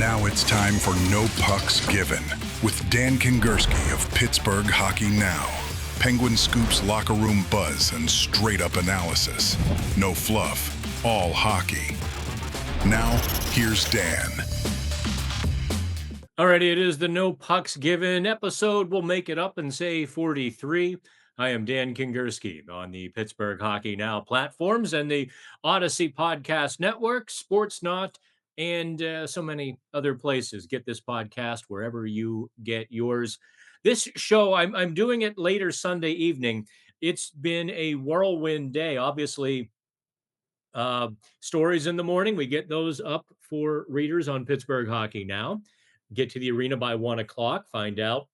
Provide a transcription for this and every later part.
Now it's time for No Pucks Given with Dan Kingerski of Pittsburgh Hockey Now. Penguin scoops, locker room buzz, and straight-up analysis. No fluff, all hockey. Now, here's Dan. Alrighty, it is the No Pucks Given episode. We'll make it up and say 43. I am Dan Kingerski on the Pittsburgh Hockey Now platforms and the Odyssey Podcast Network, Sportsnaut, and so many other places. Get this podcast wherever you get yours. This show, I'm doing it later Sunday evening. It's been a whirlwind day. Obviously, stories in the morning. We get those up for readers on Pittsburgh Hockey Now. Get to the arena by 1 o'clock. Find out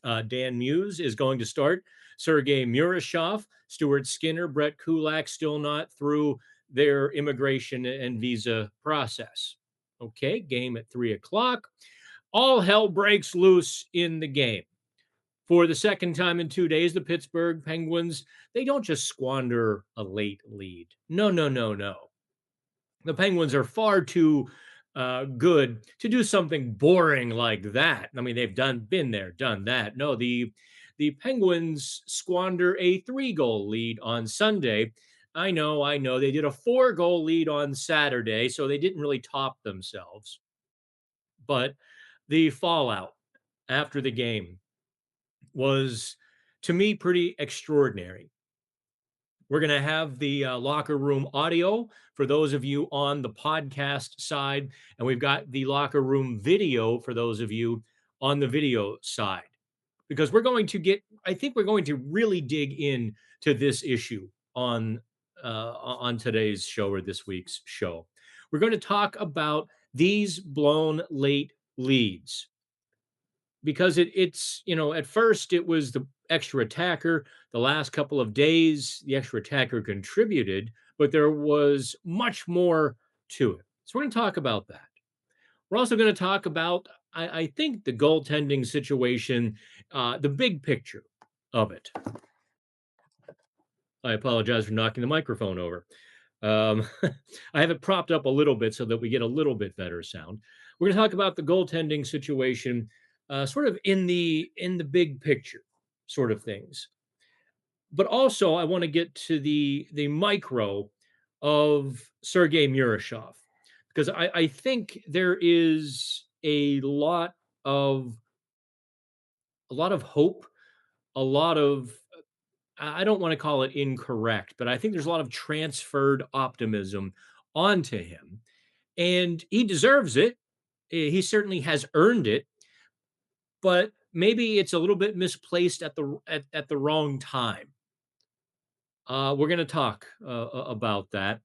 Dan Muse is going to start. Sergey Murashov, Stuart Skinner, Brett Kulak still not through their immigration and visa process. Okay, game at 3 o'clock. All hell breaks loose in the game. For the second time in 2 days, the Pittsburgh Penguins, they don't just squander a late lead. No. The Penguins are far too good to do something boring like that. I mean, they've been there, done that. No, the Penguins squander a 3-goal lead on Sunday. I know. They did a 4-goal lead on Saturday, so they didn't really top themselves. But the fallout after the game was, to me, pretty extraordinary. We're going to have the locker room audio for those of you on the podcast side, and we've got the locker room video for those of you on the video side, because we're going to really dig in to this issue on today's show, or this week's show. We're going to talk about these blown late leads, because it's at first it was the extra attacker. The last couple of days, the extra attacker contributed, but there was much more to it. So we're going to talk about that. We're also going to talk about, I think, the goaltending situation, the big picture of it. I apologize for knocking the microphone over. I have it propped up a little bit so that we get a little bit better sound. We're going to talk about the goaltending situation, sort of in the big picture sort of things. But also, I want to get to the micro of Sergei Murashov, because I think there is a lot of hope, a lot of, I don't want to call it incorrect, but I think there's a lot of transferred optimism onto him, and he deserves it. He certainly has earned it, but maybe it's a little bit misplaced at the wrong time. We're going to talk about that,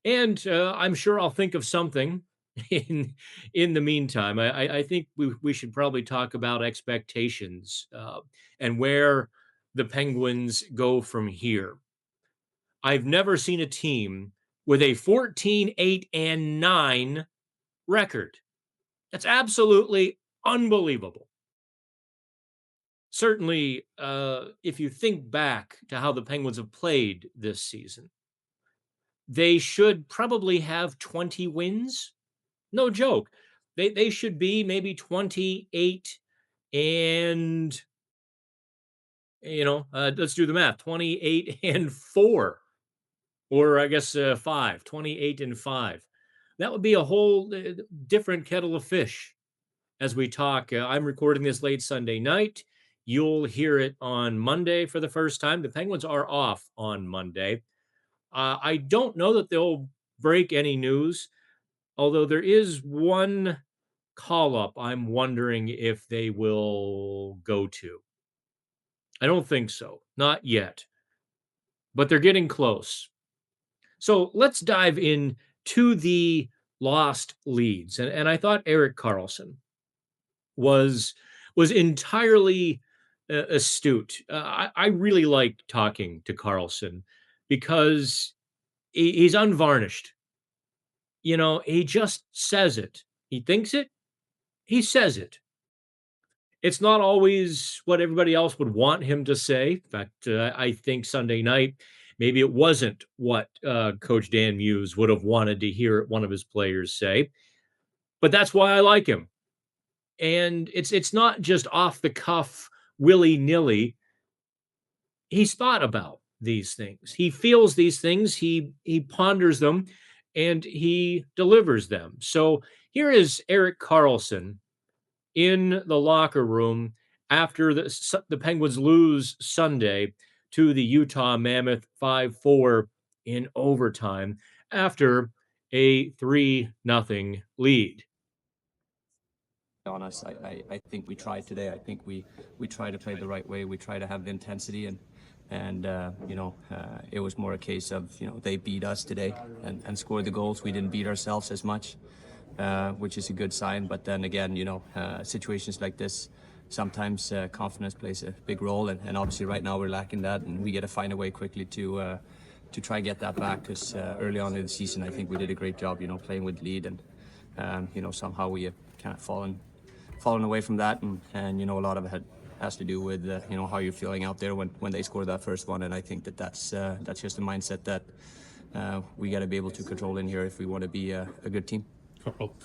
and I'm sure I'll think of something in the meantime. I think we should probably talk about expectations and where the Penguins go from here. I've never seen a team with a 14-8-9 record. That's absolutely unbelievable. Certainly, if you think back to how the Penguins have played this season, they should probably have 20 wins. No joke. They should be maybe 28 and, let's do the math, 28 and 4, or I guess 5, 28 and 5. That would be a whole different kettle of fish as we talk. I'm recording this late Sunday night. You'll hear it on Monday for the first time. The Penguins are off on Monday. I don't know that they'll break any news, although there is one call-up I'm wondering if they will go to. I don't think so. Not yet. But they're getting close. So let's dive in to the lost leads. And I thought Erik Karlsson was entirely astute. I really like talking to Karlsson because he's unvarnished. He just says it. He thinks it. He says it. It's not always what everybody else would want him to say. In fact, I think Sunday night, maybe it wasn't what Coach Dan Muse would have wanted to hear one of his players say. but that's why I like him. And it's not just off the cuff, willy-nilly. He's thought about these things. He feels these things, he ponders them, and he delivers them. So here is Erik Karlsson in the locker room after the Penguins lose Sunday to the Utah Mammoth 5-4 in overtime after a 3-0 lead. Honest, I think we tried today. I think we try to play the right way. We try to have the intensity, and it was more a case of, they beat us today and scored the goals. We didn't beat ourselves as much, which is a good sign. But then again, situations like this, sometimes confidence plays a big role, and obviously right now we're lacking that, and we got to find a way quickly to try and get that back, because early on in the season I think we did a great job, playing with lead, and somehow we have kind of fallen away from that, and a lot of it has to do with how you're feeling out there when they score that first one, and I think that's just a mindset that we got to be able to control in here if we want to be a good team.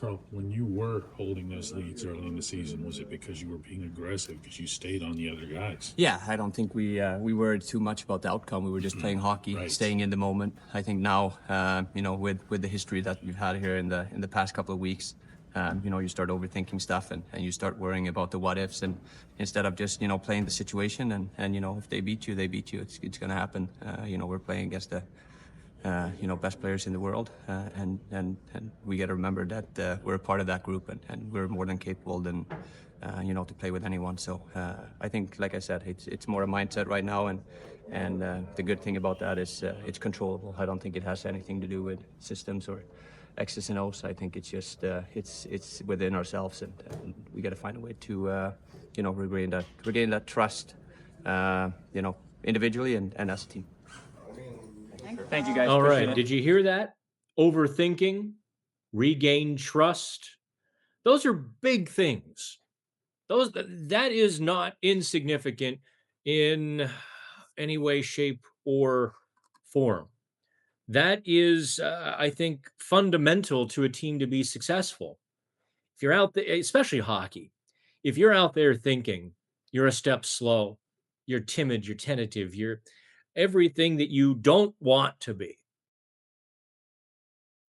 Carl, when you were holding those leads early in the season, was it because you were being aggressive, because you stayed on the other guys? Yeah, I don't think we worried too much about the outcome. We were just playing hockey, Right. Staying in the moment. I think now, with the history that we've had here in the past couple of weeks, you start overthinking stuff, and you start worrying about the what ifs, and instead of just playing the situation, and if they beat you, they beat you. It's going to happen. We're playing against the best players in the world, and we got to remember that we're a part of that group, and we're more than capable than to play with anyone. So I think, like I said, it's more a mindset right now, and the good thing about that is it's controllable. I don't think it has anything to do with systems or X's and O's. I think it's just it's within ourselves, and we got to find a way to regain that trust, individually and as a team. Thank you, guys. All Appreciate right. it. Did you hear that? Overthinking, regain trust. Those are big things. That is not insignificant in any way, shape, or form. That is, I think, fundamental to a team to be successful. If you're out there, especially hockey, if you're out there thinking you're a step slow, you're timid, you're tentative, you're everything that you don't want to be.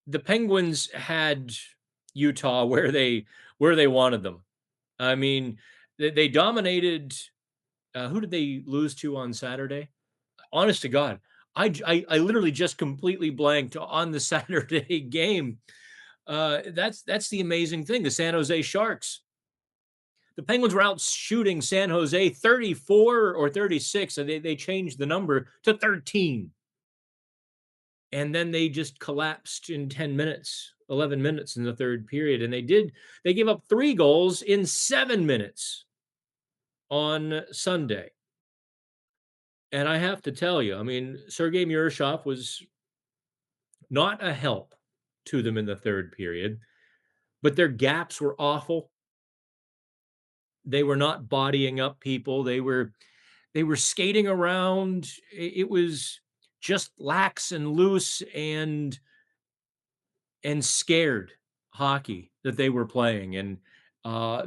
The Penguins had Utah where they wanted them. I mean, they dominated. Who did they lose to on Saturday? Honest to God, I literally just completely blanked on the Saturday game. That's the amazing thing. The San Jose Sharks. The Penguins were out shooting San Jose 34 or 36, and they changed the number to 13. And then they just collapsed in 10 minutes, 11 minutes in the third period. And they gave up 3 goals in 7 minutes on Sunday. And I have to tell you, I mean, Sergei Murashov was not a help to them in the third period, but their gaps were awful. They were not bodying up people. They were skating around. It was just lax and loose and scared hockey that they were playing, and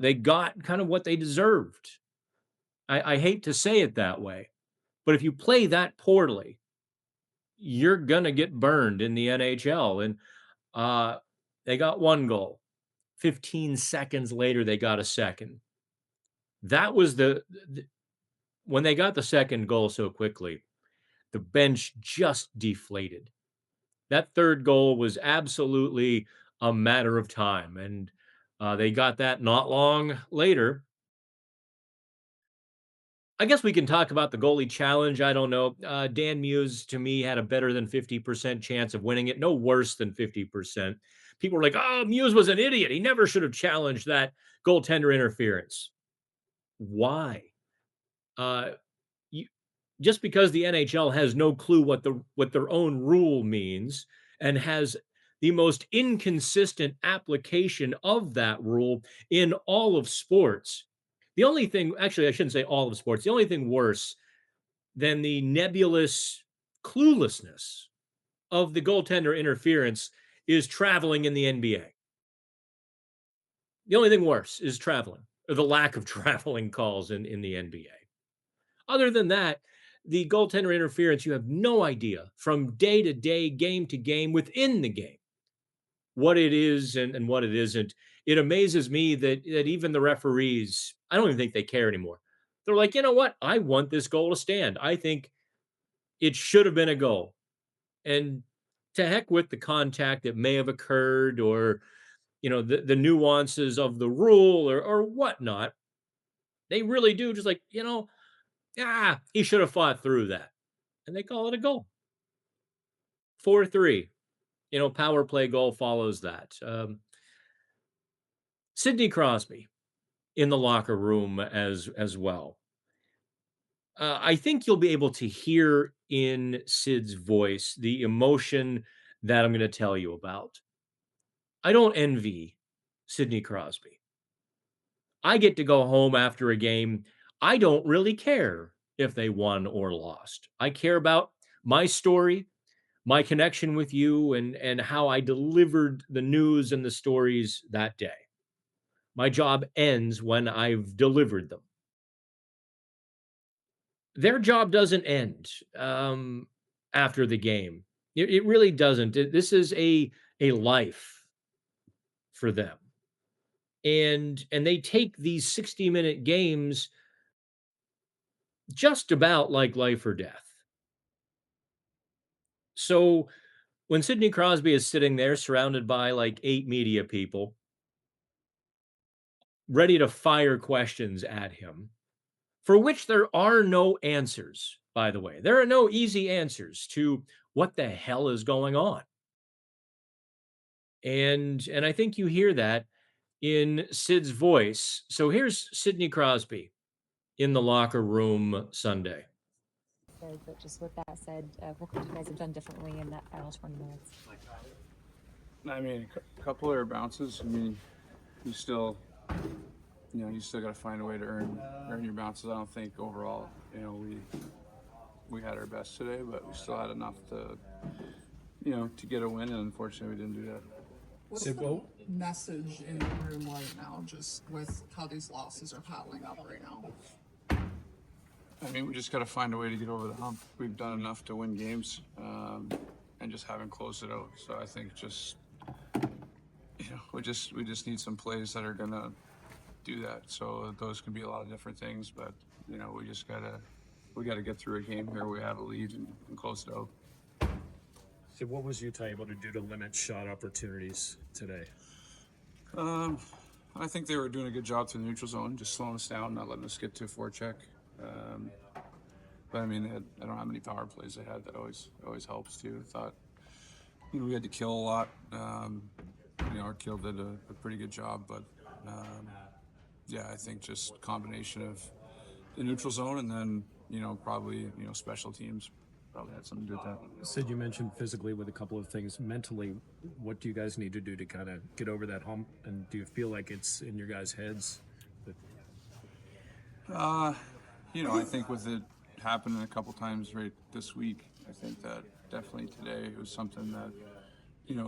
they got kind of what they deserved. I hate to say it that way, but if you play that poorly, you're gonna get burned in the NHL. And they got 1 goal. 15 seconds later, they got a second. That was when they got the second goal so quickly, the bench just deflated. That third goal was absolutely a matter of time, and they got that not long later. I guess we can talk about the goalie challenge. I don't know. Dan Muse, to me, had a better than 50% chance of winning it, no worse than 50%. People were like, oh, Muse was an idiot. He never should have challenged that goaltender interference. Why? Uh, you, just because the NHL has no clue what their own rule means and has the most inconsistent application of that rule in all of sports. The only thing, actually, I shouldn't say all of sports, the only thing worse than the nebulous cluelessness of the goaltender interference is traveling in the NBA. The only thing worse is traveling, or the lack of traveling calls in the NBA. Other than that, the goaltender interference, you have no idea from day to day, game to game, within the game, what it is and what it isn't. It amazes me that even the referees, I don't even think they care anymore. They're like, you know what? I want this goal to stand. I think it should have been a goal. And to heck with the contact that may have occurred, or the nuances of the rule, or whatnot. They really do just like, he should have fought through that. And they call it a goal. 4-3. Power play goal follows that. Sidney Crosby in the locker room as well. I think you'll be able to hear in Sid's voice the emotion that I'm going to tell you about. I don't envy Sidney Crosby. I get to go home after a game. I don't really care if they won or lost. I care about my story, my connection with you, and how I delivered the news and the stories that day. My job ends when I've delivered them. Their job doesn't end after the game. It really doesn't. This is a life for them, and they take these 60-minute games just about like life or death. So when Sidney Crosby is sitting there surrounded by like 8 media people, ready to fire questions at him, for which there are no answers, by the way. There are no easy answers to what the hell is going on. And I think you hear that in Sid's voice. So here's Sidney Crosby in the locker room Sunday. But just with that said, what could you guys have done differently in that final 20 minutes? I mean, a couple of bounces. I mean, you still got to find a way to earn your bounces. I don't think overall, we had our best today, but we still had enough to get a win. And unfortunately, we didn't do that. What's the message in the room right now, just with how these losses are piling up right now? I mean, we just got to find a way to get over the hump. We've done enough to win games, and just haven't closed it out. So I think we just need some plays that are gonna do that. So those can be a lot of different things, but we gotta get through a game here. We have a lead and close it out. So what was Utah able to do to limit shot opportunities today? I think they were doing a good job through the neutral zone, just slowing us down, not letting us get to a forecheck. But I mean, I don't know how many power plays they had. That always helps too. I thought, we had to kill a lot. Our kill did a pretty good job, but I think just combination of the neutral zone and then probably special teams probably had something to do with that. Sid, you mentioned physically with a couple of things. Mentally, what do you guys need to do to kind of get over that hump? And do you feel like it's in your guys' heads? I think with it happening a couple times right this week, I think that definitely today it was something that,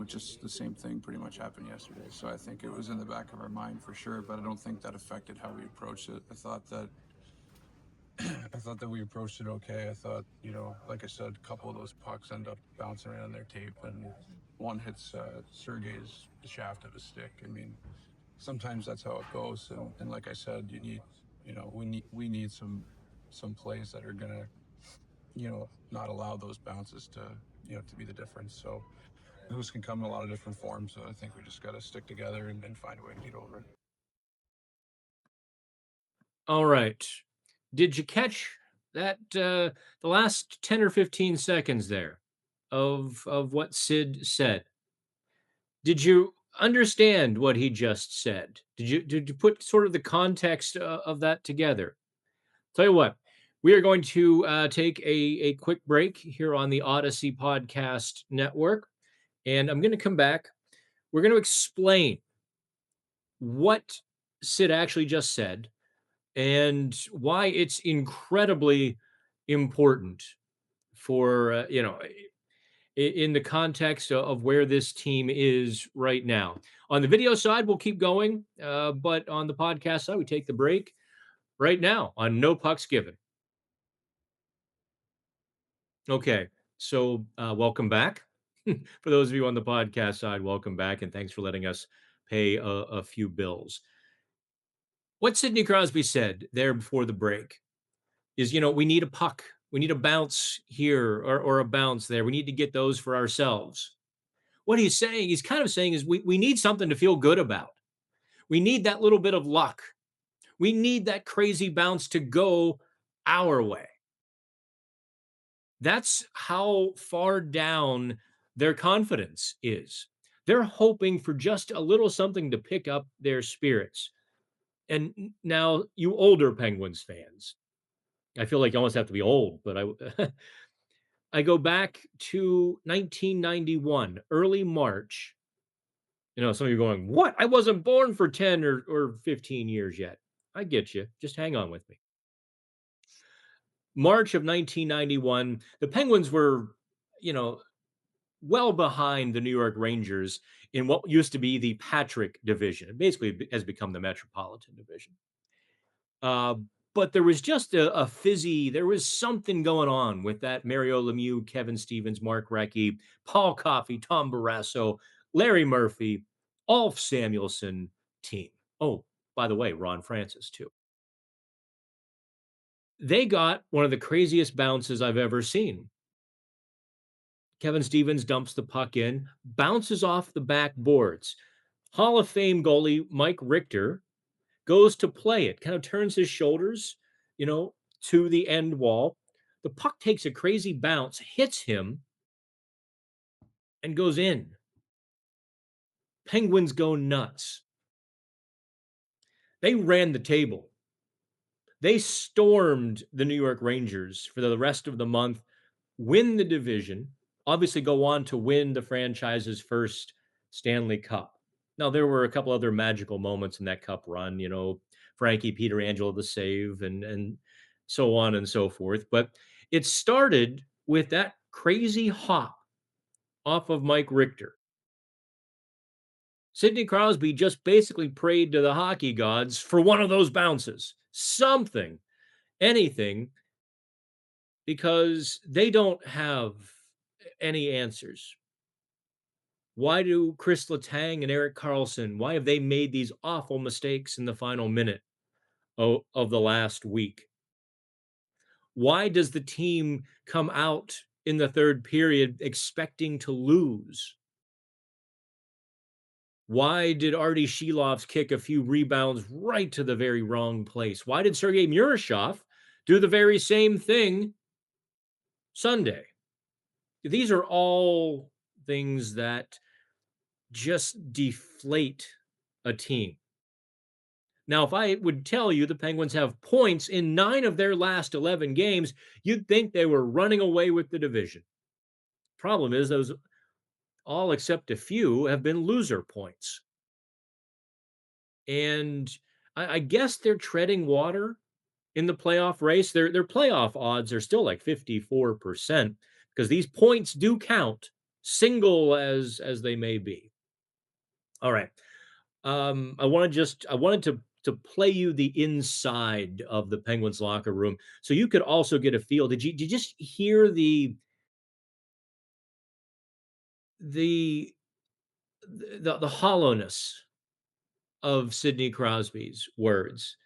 just the same thing pretty much happened yesterday. So I think it was in the back of our mind for sure, but I don't think that affected how we approached it. I thought that we approached it okay. I thought, like I said, a couple of those pucks end up bouncing around their tape, and one hits Sergei's the shaft of his stick. I mean, sometimes that's how it goes. And like I said, you need, we need some plays that are gonna, not allow those bounces to be the difference. So those can come in a lot of different forms. So I think we just got to stick together and find a way to get over it. All right. Did you catch that the last 10 or 15 seconds there of what Sid said? Did you understand what he just said? Did you put sort of the context of that together? Tell you what, we are going to take a quick break here on the Odyssey Podcast Network, and I'm going to come back. We're going to explain what Sid actually just said and why it's incredibly important for, in the context of where this team is right now. On the video side, we'll keep going, but on the podcast side, we take the break right now on No Pucks Given. Okay, so welcome back. For those of you on the podcast side, welcome back, and thanks for letting us pay a few bills. What Sidney Crosby said there before the break is, we need a puck. We need a bounce here or a bounce there. We need to get those for ourselves. What he's saying, he's kind of saying is we need something to feel good about. We need that little bit of luck. We need that crazy bounce to go our way. That's how far down their confidence is. They're hoping for just a little something to pick up their spirits. And now, you older Penguins fans, I feel like you almost have to be old, but I go back to 1991, early March. Some of you are going, what? I wasn't born for 10 or 15 years yet. I get you. Just hang on with me. March of 1991, the Penguins were, well behind the New York Rangers in what used to be the Patrick division. It basically has become the Metropolitan division. But there was just a fizzy, there was something going on with that Mario Lemieux, Kevin Stevens, Mark Recchi, Paul Coffey, Tom Barrasso, Larry Murphy, Ulf Samuelsson team. Oh, by the way, Ron Francis too. They got one of the craziest bounces I've ever seen. Kevin Stevens dumps the puck in, bounces off the backboards. Hall of Fame goalie Mike Richter goes to play it, kind of turns his shoulders, to the end wall. The puck takes a crazy bounce, hits him, and goes in. Penguins go nuts. They ran the table. They stormed the New York Rangers for the rest of the month, win the division, obviously go on to win the franchise's first Stanley Cup. Now, there were a couple other magical moments in that cup run, Frankie Pietrangelo, the save, and so on and so forth. But it started with that crazy hop off of Mike Richter. Sidney Crosby just basically prayed to the hockey gods for one of those bounces, something, anything, because they don't have any answers. Why do Chris Letang and Erik Karlsson, why have they made these awful mistakes in the final minute of the last week? Why does the team come out in the third period expecting to lose? Why did Artyom Shelyov kick a few rebounds right to the very wrong place? Why did Sergei Murashov do the very same thing Sunday? These are all things that just deflate a team. Now, if I would tell you the Penguins have points in 9 of their last 11 games, you'd think they were running away with the division. Problem is, those all except a few have been loser points. And I guess they're treading water in the playoff race. Their playoff odds are still like 54% because these points do count, single as they may be. All right. I wanted to play you the inside of the Penguins locker room so you could also get a feel. Did you just hear the hollowness of Sidney Crosby's words?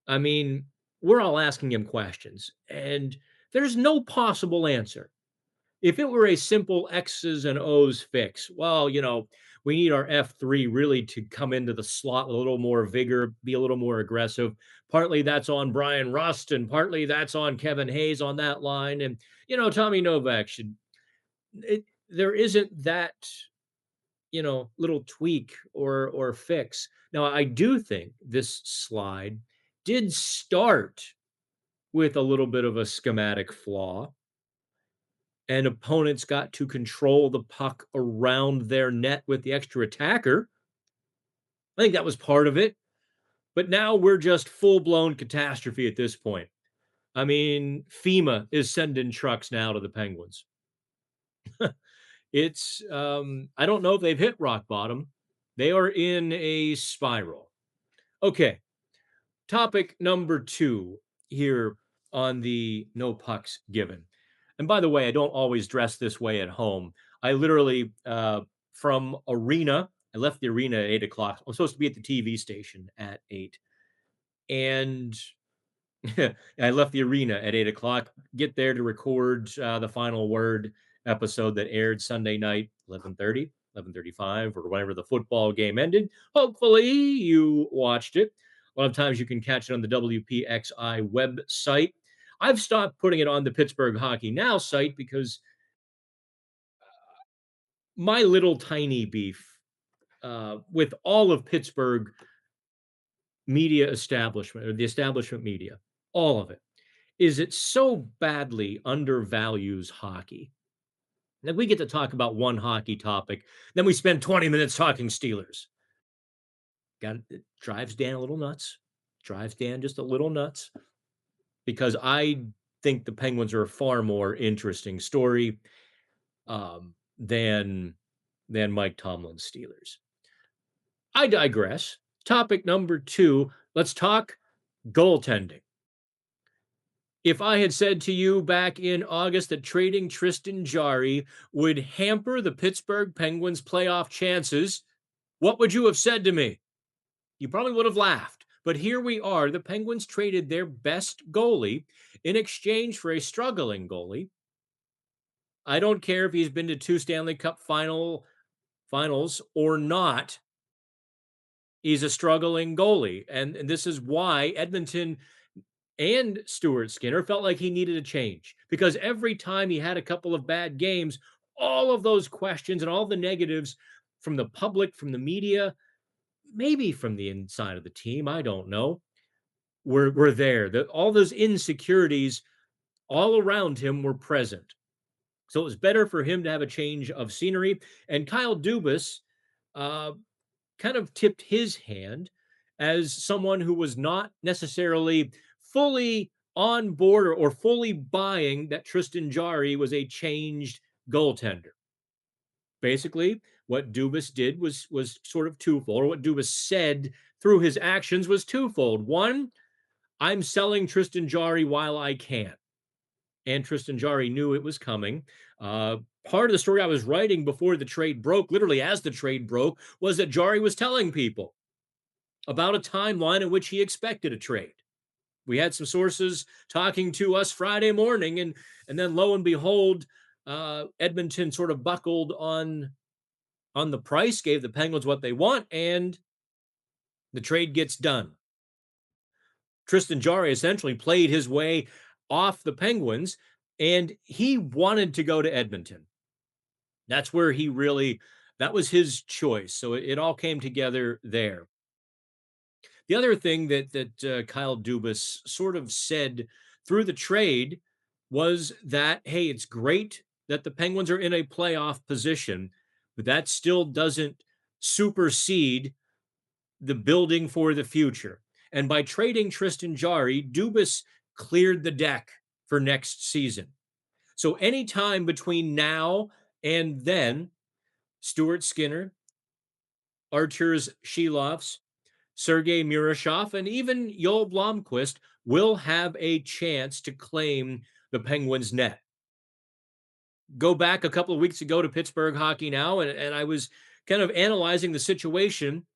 I mean, we're all asking him questions, and there's no possible answer. If it were a simple X's and O's fix, well, we need our F3 really to come into the slot with a little more vigor, be a little more aggressive. Partly that's on Brian Rust, and partly that's on Kevin Hayes on that line. And, Tommy Novak there isn't that, little tweak or fix. Now, I do think this slide did start with a little bit of a schematic flaw, and opponents got to control the puck around their net with the extra attacker. I think that was part of it. But now we're just full-blown catastrophe at this point. I mean, FEMA is sending trucks now to the Penguins. It's I don't know if they've hit rock bottom. They are in a spiral. Okay, topic number 2 here on the No Pucks Given. And by the way, I don't always dress this way at home. I literally, from arena, I left the arena at 8 o'clock. I'm supposed to be at the TV station at 8. And I left the arena at 8 o'clock, get there to record the Final Word episode that aired Sunday night, 11:30, 11:35, or whenever the football game ended. Hopefully you watched it. A lot of times you can catch it on the WPXI website. I've stopped putting it on the Pittsburgh Hockey Now site because my little tiny beef with all of Pittsburgh media establishment, or the establishment media, all of it, is it so badly undervalues hockey. Like, we get to talk about one hockey topic, then we spend 20 minutes talking Steelers. It drives Dan a little nuts. Drives Dan just a little nuts because I think the Penguins are a far more interesting story than Mike Tomlin's Steelers. I digress. Topic number 2, let's talk goaltending. If I had said to you back in August that trading Tristan Jarry would hamper the Pittsburgh Penguins' playoff chances, what would you have said to me? You probably would have laughed. But here we are. The Penguins traded their best goalie in exchange for a struggling goalie. I don't care if he's been to 2 Stanley Cup finals or not. He's a struggling goalie. And this is why Edmonton and Stuart Skinner felt like he needed a change, because every time he had a couple of bad games, all of those questions and all the negatives from the public, from the media, maybe from the inside of the team, I don't know, were there. All those insecurities all around him were present. So it was better for him to have a change of scenery. And Kyle Dubas kind of tipped his hand as someone who was not necessarily fully on board or fully buying that Tristan Jarry was a changed goaltender. Basically, what Dubas did was sort of twofold, or what Dubas said through his actions was twofold. One, I'm selling Tristan Jarry while I can. And Tristan Jarry knew it was coming. Part of the story I was writing before the trade broke, literally as the trade broke, was that Jarry was telling people about a timeline in which he expected a trade. We had some sources talking to us Friday morning, and then lo and behold, Edmonton sort of buckled on the price, gave the Penguins what they want, and the trade gets done. Tristan Jarry essentially played his way off the Penguins, and he wanted to go to Edmonton. That's where that was his choice. So it all came together there. The other thing that Kyle Dubas sort of said through the trade was that, hey, it's great that the Penguins are in a playoff position, but that still doesn't supersede the building for the future. And by trading Tristan Jarry, Dubas cleared the deck for next season. So anytime between now and then, Stuart Skinner, Artyom Shelyov, Sergei Murashov, and even Joel Blomqvist will have a chance to claim the Penguins' net. Go back a couple of weeks ago to Pittsburgh Hockey Now, and I was kind of analyzing the situation,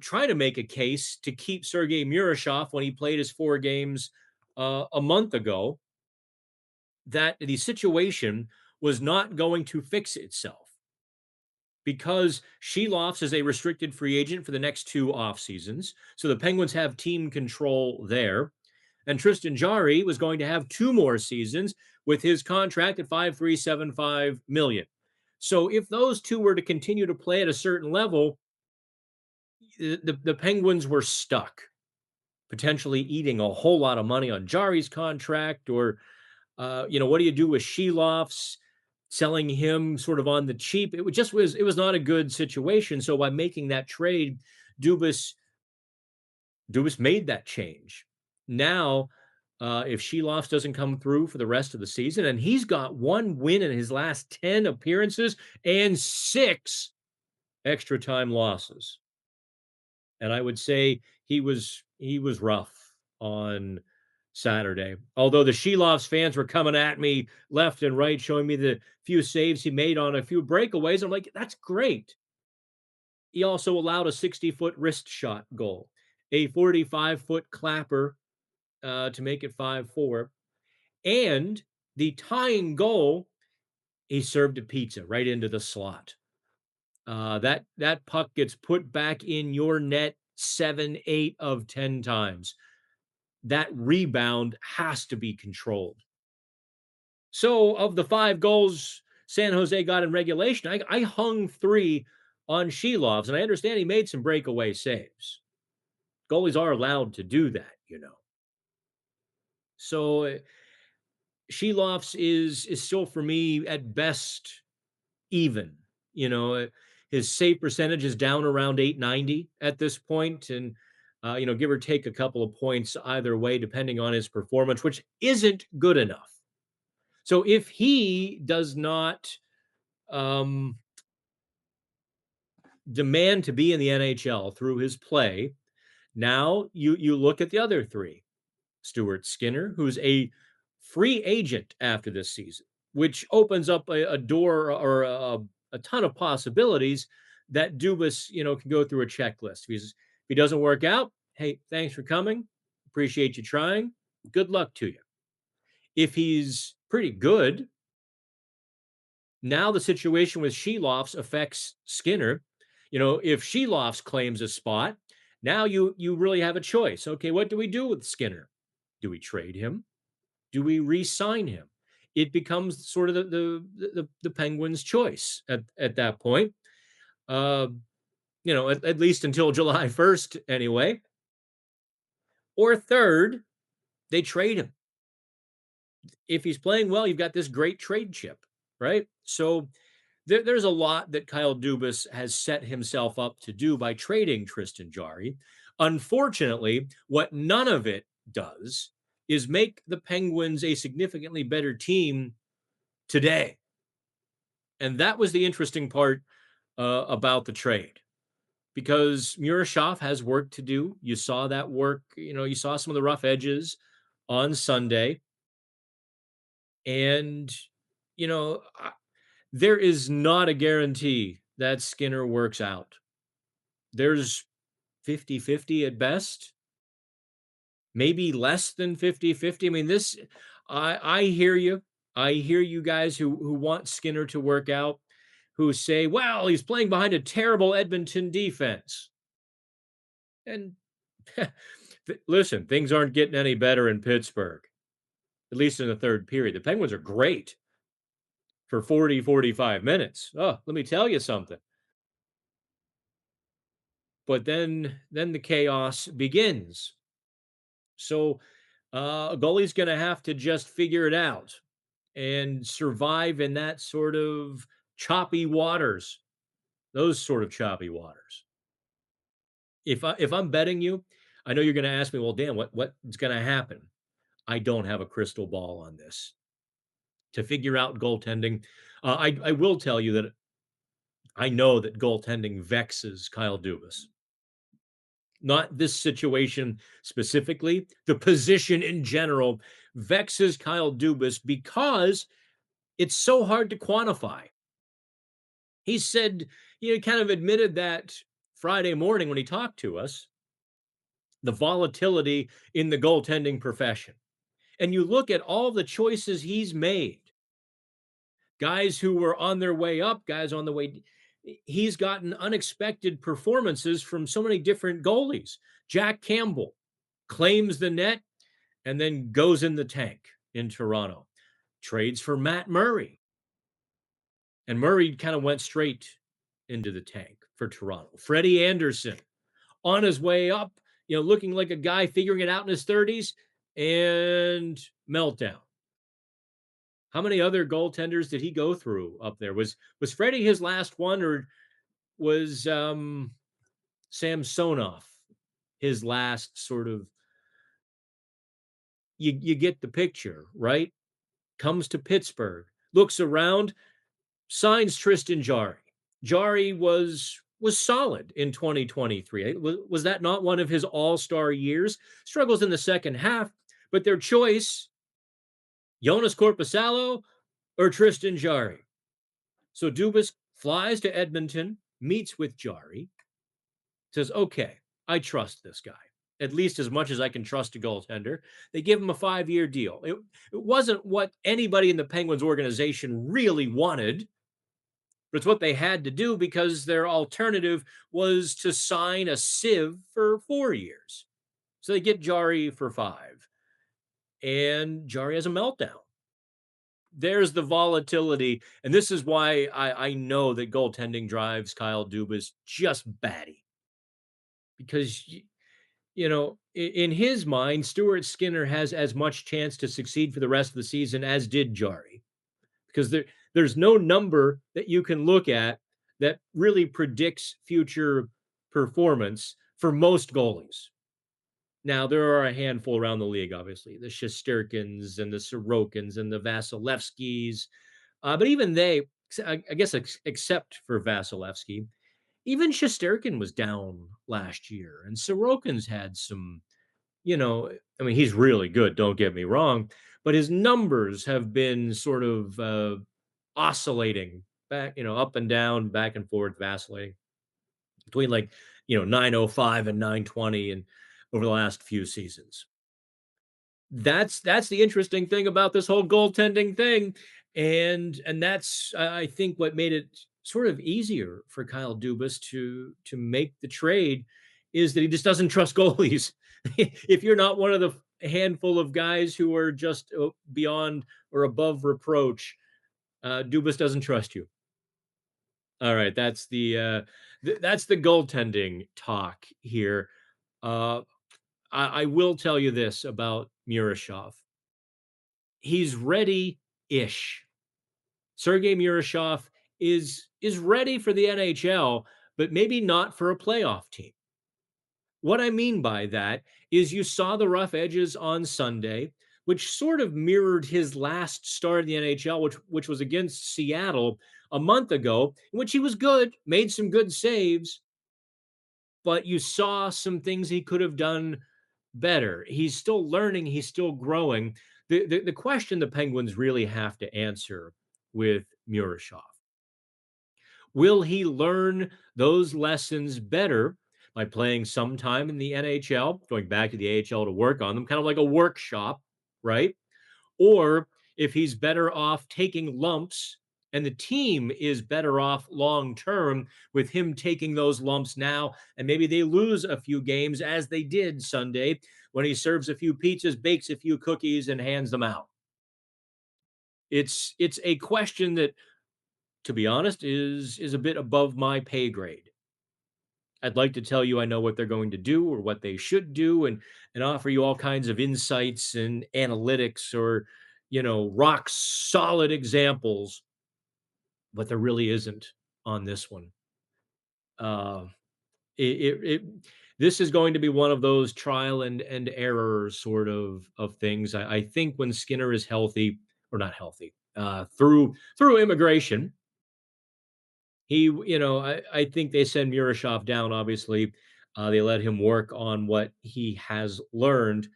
trying to make a case to keep Sergei Murashov when he played his 4 games a month ago, that the situation was not going to fix itself because Shelovs is a restricted free agent for the next 2 off seasons. So the Penguins have team control there. And Tristan Jarry was going to have 2 more seasons with his contract at $5.375 million. So if those 2 were to continue to play at a certain level, the Penguins were stuck, potentially eating a whole lot of money on Jarry's contract, or what do you do with Shelovs? Selling him sort of on the cheap. It was not a good situation. So by making that trade, Dubas made that change. Now if Shelovs doesn't come through for the rest of the season. And he's got 1 win in his last 10 appearances and 6 extra time losses. And I would say he was rough on Saturday. Although the Shelovs fans were coming at me left and right, showing me the few saves he made on a few breakaways. I'm like, that's great. He also allowed a 60-foot wrist shot goal, a 45-foot clapper to make it 5-4. And the tying goal, he served a pizza right into the slot. That puck gets put back in your net 7, 8 of 10 times. That rebound has to be controlled. So of the 5 goals San Jose got in regulation, I hung 3 on Shelovs, and I understand he made some breakaway saves. Goalies are allowed to do that, you know. So Shelovs is still for me at best even. You know, his save percentage is down around 890 at this point, and give or take a couple of points either way, depending on his performance, which isn't good enough. So if he does not demand to be in the NHL through his play, now you look at the other 3. Stuart Skinner, who's a free agent after this season, which opens up a door or a ton of possibilities that Dubas, can go through a checklist. If he doesn't work out, hey, thanks for coming. Appreciate you trying. Good luck to you. If he's pretty good, now the situation with Shelovs affects Skinner. If Shelovs claims a spot, now you really have a choice. Okay, what do we do with Skinner? Do we trade him? Do we re-sign him? It becomes sort of the Penguins' choice at that point. At least until July 1st, anyway. Or third, they trade him. If he's playing well, you've got this great trade chip, right? So there's a lot that Kyle Dubas has set himself up to do by trading Tristan Jarry. Unfortunately, what none of it does is make the Penguins a significantly better team today. And that was the interesting part about the trade, because Murashov has work to do. You saw that work. You saw some of the rough edges on Sunday. And, there is not a guarantee that Skinner works out. There's 50-50 at best, maybe less than 50-50. I mean, I hear you. I hear you guys who want Skinner to work out, who say, well, he's playing behind a terrible Edmonton defense. And listen, things aren't getting any better in Pittsburgh, at least in the third period. The Penguins are great for 40, 45 minutes. Oh, let me tell you something. But then the chaos begins. So a goalie's going to have to just figure it out and survive in that sort of choppy waters, those sort of choppy waters. If I'm betting you, I know you're going to ask me, well, Dan, what's going to happen? I don't have a crystal ball on this to figure out goaltending. I will tell you that I know that goaltending vexes Kyle Dubas. Not this situation specifically, the position in general vexes Kyle Dubas because it's so hard to quantify. He said, kind of admitted that Friday morning when he talked to us, the volatility in the goaltending profession. And you look at all the choices he's made, guys who were on their way up, guys on the way. He's gotten unexpected performances from so many different goalies. Jack Campbell claims the net and then goes in the tank in Toronto. Trades for Matt Murray. And Murray kind of went straight into the tank for Toronto. Freddie Anderson on his way up, looking like a guy figuring it out in his 30s, and meltdown. How many other goaltenders did he go through up there? Was Freddie his last one, or was Samsonov his last sort of you get the picture, right? Comes to Pittsburgh, looks around, signs Tristan Jarry. Jarry was solid in 2023. Was that not one of his all-star years? Struggles in the second half, but their choice, Jonas Korpisalo or Tristan Jarry. So Dubas flies to Edmonton, meets with Jarry, says, okay, I trust this guy, at least as much as I can trust a goaltender. They give him a 5-year deal. It wasn't what anybody in the Penguins organization really wanted, but it's what they had to do because their alternative was to sign a sieve for 4 years. So they get Jarry for 5. And Jarry has a meltdown. There's the volatility. And this is why I know that goaltending drives Kyle Dubas just batty. Because, in his mind, Stuart Skinner has as much chance to succeed for the rest of the season as did Jarry. Because there's no number that you can look at that really predicts future performance for most goalies. Now, there are a handful around the league, obviously, the Shesterkins and the Sorokins and the Vasilevskis. But even they, I guess, except for Vasilevsky, even Shesterkin was down last year. And Sorokin's had some, he's really good, don't get me wrong, but his numbers have been sort of oscillating back, up and down, back and forth, vacillating between 905 and 920 and over the last few seasons. That's the interesting thing about this whole goaltending thing. And that's, I think, what made it sort of easier for Kyle Dubas to make the trade is that he just doesn't trust goalies. If you're not one of the handful of guys who are just beyond or above reproach, Dubas doesn't trust you. All right, that's the goaltending talk here. I will tell you this about Murashov. He's ready-ish. Sergei Murashov is ready for the NHL, but maybe not for a playoff team. What I mean by that is you saw the rough edges on Sunday, which sort of mirrored his last start in the NHL, which was against Seattle a month ago, in which he was good, made some good saves, but you saw some things he could have done better. He's still learning, he's still growing. The question the Penguins really have to answer with Murashov, will he learn those lessons better by playing some time in the NHL, going back to the AHL to work on them, kind of like a workshop, right? Or if he's better off taking lumps and the team is better off long term with him taking those lumps now, and maybe they lose a few games as they did Sunday when he serves a few pizzas, bakes a few cookies, and hands them out. It's a question that, to be honest, is a bit above my pay grade. I'd like to tell you I know what they're going to do or what they should do and offer you all kinds of insights and analytics or, rock solid examples, but there really isn't on this one. Uh, this is going to be one of those trial and error sort of things. I think when Skinner is healthy or not healthy, through immigration, he, I think they send Murashov down. Obviously, they let him work on what he has learned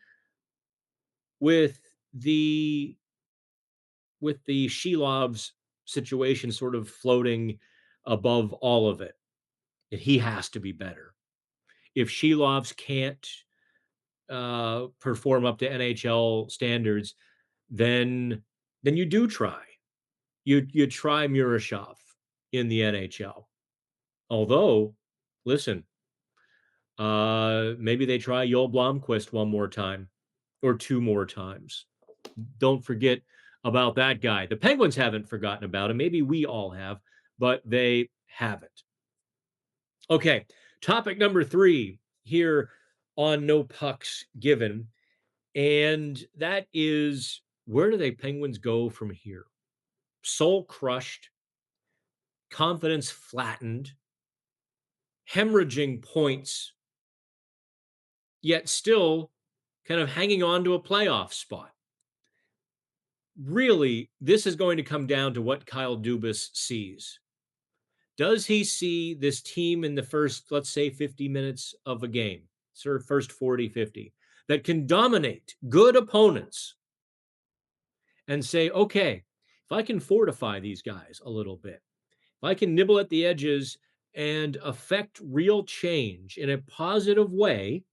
with the Shelovs situation sort of floating above all of it. That he has to be better. If Shelovs can't perform up to NHL standards, then you do try. You try Murashov in the NHL. Although, listen, maybe they try Joel Blomqvist one more time or 2 more times. Don't forget about that guy. The Penguins haven't forgotten about him. Maybe we all have, but they haven't. Okay, topic number 3 here on No Pucks Given, and that is, where do the Penguins go from here? Soul crushed, confidence flattened, hemorrhaging points, yet still kind of hanging on to a playoff spot. Really, this is going to come down to what Kyle Dubas sees. Does he see this team in the first, let's say, 50 minutes of a game, sort of first 40, 50, that can dominate good opponents and say, okay, if I can fortify these guys a little bit, if I can nibble at the edges and affect real change in a positive way,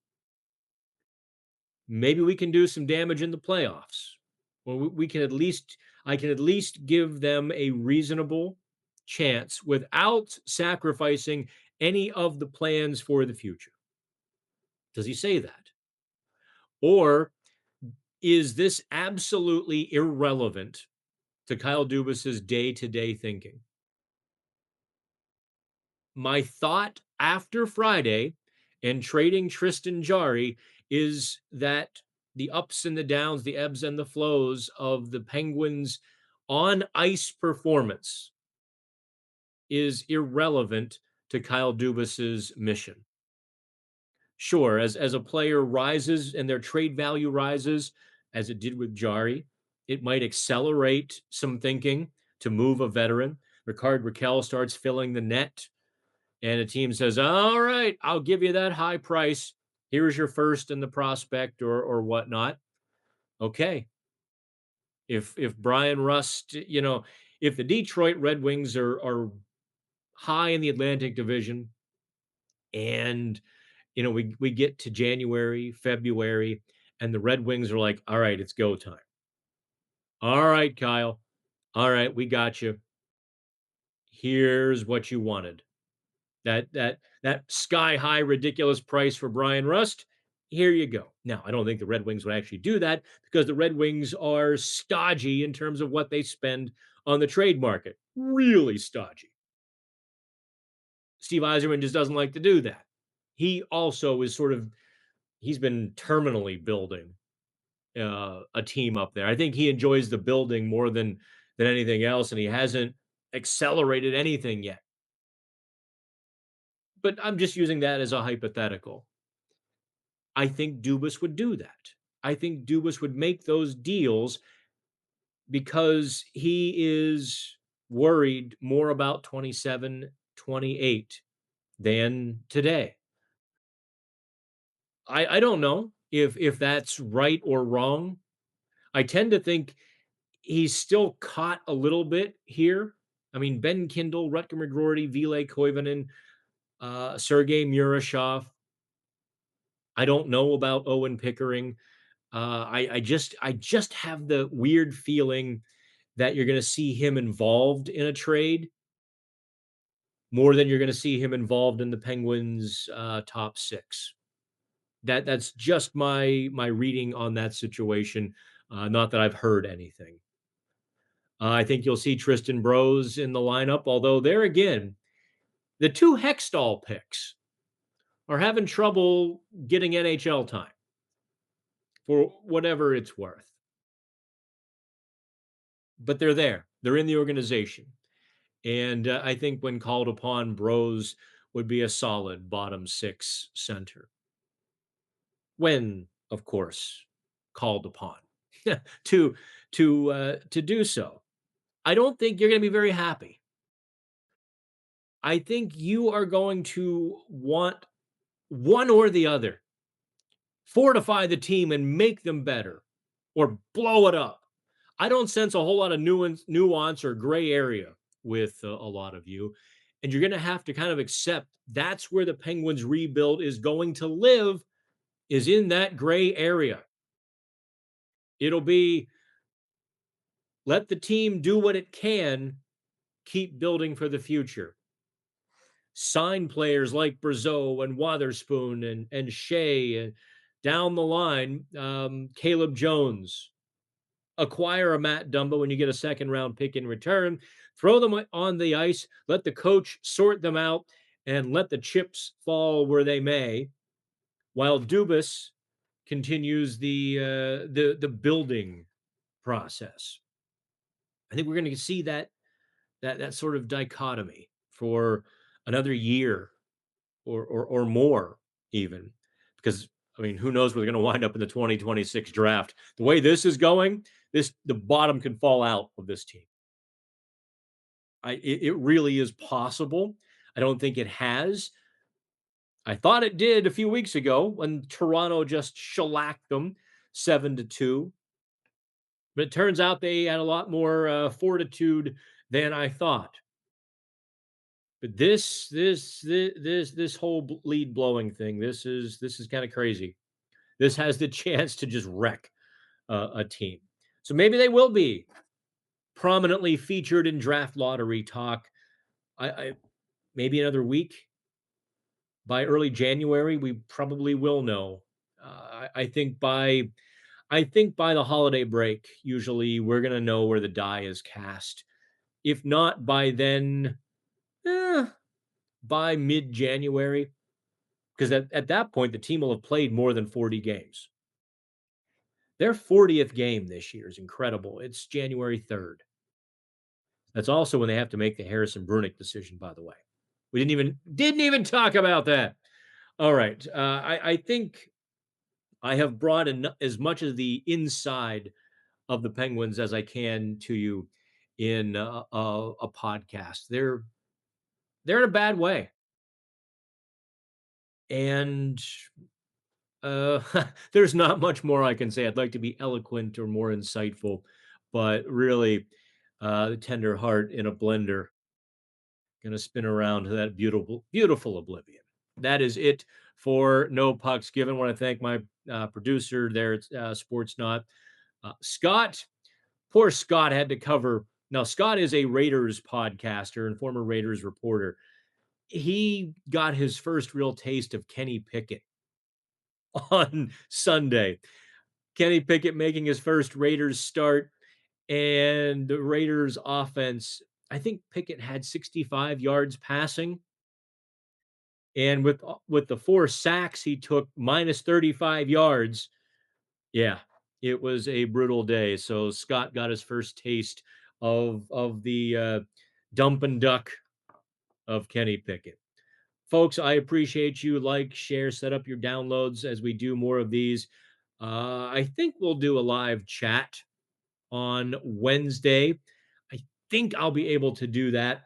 maybe we can do some damage in the playoffs. Or we can at least, I can at least give them a reasonable chance without sacrificing any of the plans for the future. Does he say that? Or is this absolutely irrelevant to Kyle Dubas's day-to-day thinking? My thought after Friday and trading Tristan Jarry is that the ups and the downs, the ebbs and the flows of the Penguins' on ice performance is irrelevant to Kyle Dubas's mission. Sure, as a player rises and their trade value rises, as it did with Jarry, it might accelerate some thinking to move a veteran. Rickard Rakell starts filling the net, and a team says, all right, I'll give you that high price. Here's your first in the prospect or whatnot. Okay. If Brian Rust, if the Detroit Red Wings are high in the Atlantic Division and we get to January, February, and the Red Wings are like, all right, it's go time. All right, Kyle. All right, we got you. Here's what you wanted. That sky high ridiculous price for Brian Rust. Here you go. Now, I don't think the Red Wings would actually do that because the Red Wings are stodgy in terms of what they spend on the trade market. Really stodgy. Steve Yzerman just doesn't like to do that. He also is he's been terminally building a team up there. I think he enjoys the building more than anything else, and he hasn't accelerated anything yet. But I'm just using that as a hypothetical. I think Dubas would do that. I think Dubas would make those deals because he is worried more about 27, 28 than today. I don't know if that's right or wrong. I tend to think he's still caught a little bit here. I mean, Ben Kindle, Rutger McGroarty, Ville Koivunen, Sergei Murashov. I don't know about Owen Pickering. I just have the weird feeling that you're going to see him involved in a trade more than you're going to see him involved in the Penguins' top six. That's just my reading on that situation. Not that I've heard anything. I think you'll see Tristan Brose in the lineup, although there again, the two Hextall picks are having trouble getting NHL time for whatever it's worth. But they're there. They're in the organization. And I think when called upon, Brose would be a solid bottom six center. When, of course, called upon to do so. I don't think you're going to be very happy. I think you are going to want one or the other. Fortify the team and make them better or blow it up. I don't sense a whole lot of nuance or gray area with a lot of you. And you're going to have to kind of accept that's where the Penguins rebuild is going to live, is in that gray area. It'll be let the team do what it can, keep building for the future. Sign players like Brazeau and Wotherspoon and Shea and down the line, Caleb Jones. Acquire a Matt Dumba when you get a second round pick in return. Throw them on the ice. Let the coach sort them out and let the chips fall where they may, while Dubas continues the building process. I think we're going to see that sort of dichotomy for another year or more, even, because I mean, who knows where they're going to wind up in the 2026 draft. The way this is going, the bottom can fall out of this team. It really is possible. I don't think it has. I thought it did a few weeks ago when Toronto just shellacked them 7-2. But it turns out they had a lot more fortitude than I thought. But this whole lead blowing thing, this is kind of crazy. This has the chance to just wreck a team. So maybe they will be prominently featured in draft lottery talk. I maybe another week. By early January, we probably will know. I think by the holiday break, usually we're gonna know where the die is cast. If not by then, by mid-January, because at that point the team will have played more than 40 games. Their 40th game this year is incredible. It's January 3rd. That's also when they have to make the Harrison Brunick decision, by the way. We didn't even talk about that. All right. I think I have brought as much of the inside of the Penguins as I can to you in a podcast. They're in a bad way. And there's not much more I can say. I'd like to be eloquent or more insightful, but really, the tender heart in a blender, gonna spin around to that beautiful, beautiful oblivion. That is it for No Pucks Given. I want to thank my producer there at Sportsnaut, Scott. Poor Scott had to cover. Now, Scott is a Raiders podcaster and former Raiders reporter. He got his first real taste of Kenny Pickett on Sunday. Kenny Pickett making his first Raiders start, and the Raiders offense, I think Pickett had 65 yards passing. And with the 4 sacks he took minus 35 yards. Yeah, it was a brutal day. So Scott got his first taste of the dump and duck of Kenny Pickett. Folks, I appreciate you. Like, share, set up your downloads as we do more of these. I think we'll do a live chat on Wednesday. I think I'll be able to do that.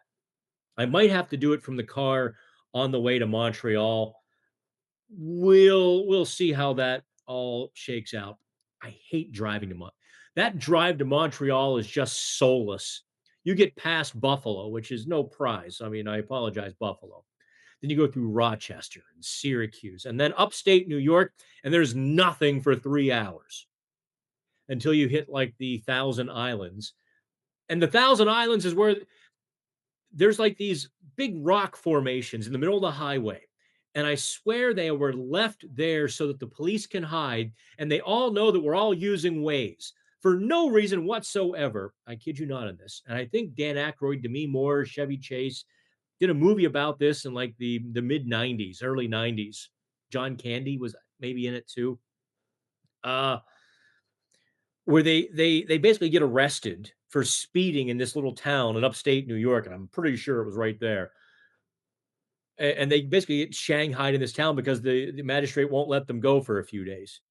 I might have to do it from the car on the way to Montreal. We'll see how that all shakes out. I hate driving to Montreal. That drive to Montreal is just soulless. You get past Buffalo, which is no prize. I mean, I apologize, Buffalo. Then you go through Rochester and Syracuse and then upstate New York, and there's nothing for 3 hours until you hit like the Thousand Islands. And the Thousand Islands is where there's like these big rock formations in the middle of the highway. And I swear they were left there so that the police can hide. And they all know that we're all using Waze for no reason whatsoever. I kid you not on this. And I think Dan Aykroyd, Demi Moore, Chevy Chase did a movie about this in like the mid 90s, early 90s. John Candy was maybe in it too. Where they basically get arrested for speeding in this little town in upstate New York. And I'm pretty sure it was right there. And they basically get shanghaied in this town because the magistrate won't let them go for a few days.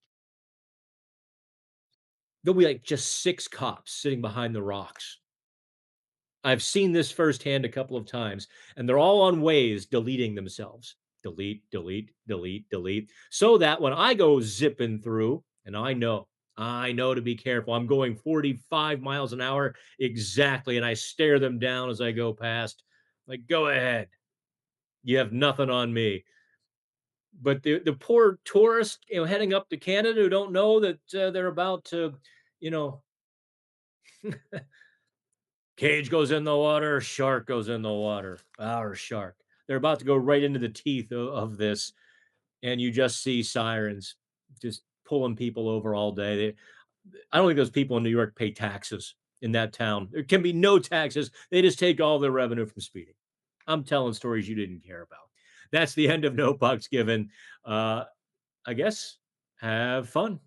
There'll be like just 6 cops sitting behind the rocks. I've seen this firsthand a couple of times, and they're all on Waze deleting themselves. Delete, delete, delete, delete. So that when I go zipping through, and I know to be careful. I'm going 45 miles an hour exactly, and I stare them down as I go past. Like, go ahead. You have nothing on me. But the poor tourists, heading up to Canada who don't know that they're about to, cage goes in the water, shark goes in the water. Our shark. They're about to go right into the teeth of this, and you just see sirens just pulling people over all day. I don't think those people in New York pay taxes in that town. There can be no taxes. They just take all their revenue from speeding. I'm telling stories you didn't care about. That's the end of No Pucks Given. I guess have fun.